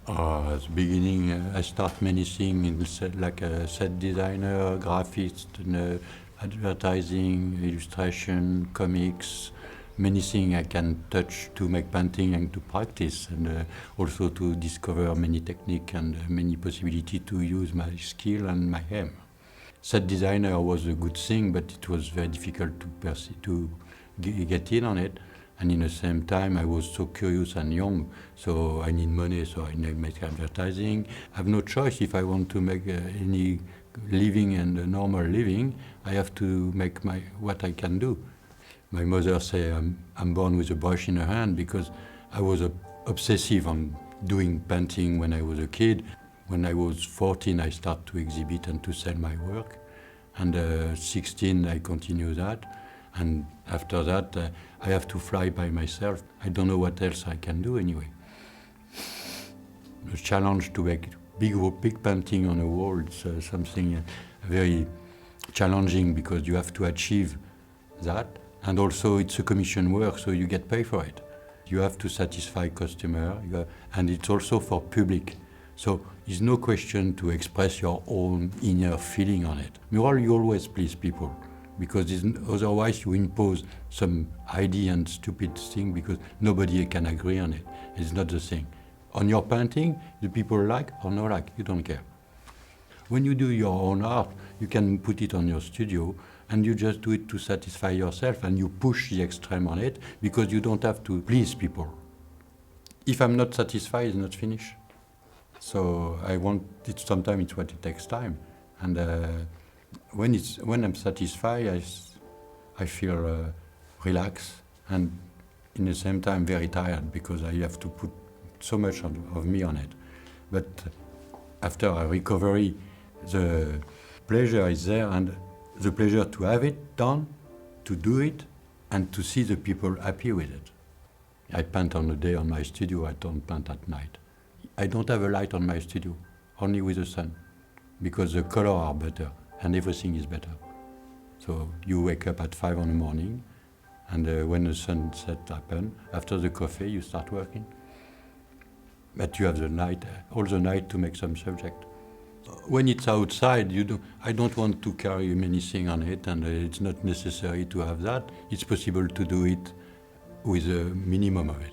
At the beginning, I start many things like a set designer, graphist, and, advertising, illustration, comics, many things I can touch to make painting and to practice, and also to discover many techniques and many possibilities to use my skill and my aim. Set designer was a good thing, but it was very difficult to get in on it. And in the same time, I was so curious and young, so I need money, so I make advertising. I have no choice if I want to make any living and a normal living. I have to make what I can do. My mother say I'm born with a brush in her hand because I was obsessive on doing painting when I was a kid. When I was 14, I start to exhibit and to sell my work. And 16, I continue that. And after that, I have to fly by myself. I don't know what else I can do anyway. The challenge to make big painting on a wall, it's something very challenging because you have to achieve that. And also it's a commission work, so you get paid for it. You have to satisfy customer, and it's also for public. So it's no question to express your own inner feeling on it. Mural, you always please people, because otherwise you impose some idea and stupid thing because nobody can agree on it. It's not the thing. On your painting, the people like or not like, you don't care. When you do your own art, you can put it on your studio and you just do it to satisfy yourself and you push the extreme on it because you don't have to please people. If I'm not satisfied, it's not finished. So sometimes it's what it takes time. And when I'm satisfied, I feel relaxed and in the same time very tired because I have to put so much of me on it. But after a recovery, the pleasure is there and the pleasure to have it done, to do it, and to see the people happy with it. I paint on the day on my studio, I don't paint at night. I don't have a light on my studio, only with the sun, because the colors are better and everything is better. So you wake up at 5 in the morning, and when the sunset happens, after the coffee, you start working. But you have the night, all the night to make some subject. When it's outside, I don't want to carry many things on it, and it's not necessary to have that. It's possible to do it with a minimum of it.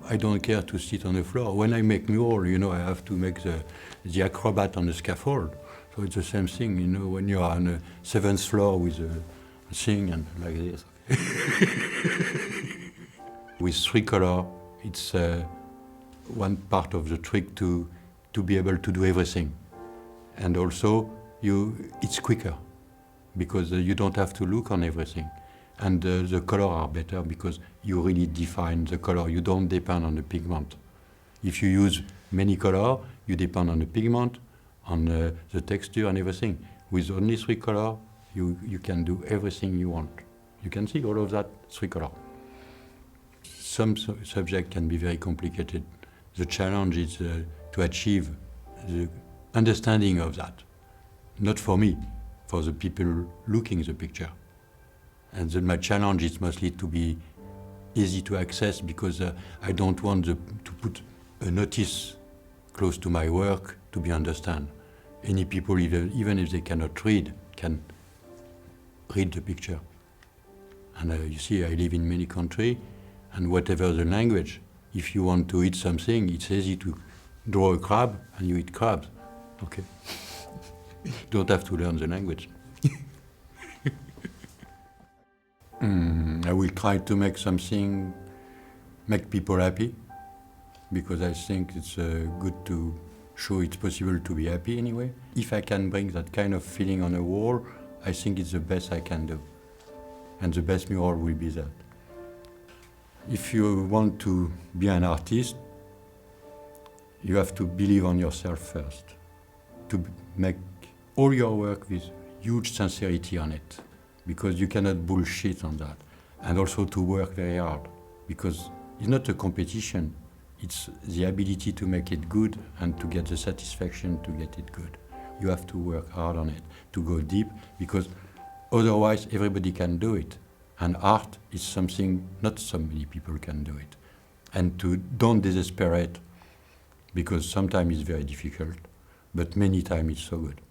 I don't care to sit on the floor. When I make mural, I have to make the acrobat on the scaffold. So it's the same thing, when you are on the 7th floor with a thing and like this. With 3 colors, it's one part of the trick to be able to do everything. And also, it's quicker because you don't have to look on everything. And the colors are better because you really define the color. You don't depend on the pigment. If you use many colors, you depend on the pigment, on the texture and everything. With only 3 colors, you can do everything you want. You can see all of that 3 colors. Some subject can be very complicated. The challenge is to achieve the understanding of that. Not for me, for the people looking the picture. And then my challenge is mostly to be easy to access because I don't want to put a notice close to my work to be understood. Any people, even if they cannot read, can read the picture. And you see, I live in many countries, and whatever the language, if you want to eat something, it's easy to draw a crab and you eat crabs. Okay. Don't have to learn the language. I will try to make something, make people happy, because I think it's good to show it's possible to be happy anyway. If I can bring that kind of feeling on a wall, I think it's the best I can do. And the best mural will be that. If you want to be an artist, you have to believe on yourself first, to make all your work with huge sincerity on it, because you cannot bullshit on that. And also to work very hard, because it's not a competition, it's the ability to make it good and to get the satisfaction to get it good. You have to work hard on it, to go deep, because otherwise everybody can do it. And art is something not so many people can do it. And don't desperate because sometimes it's very difficult, but many times it's so good.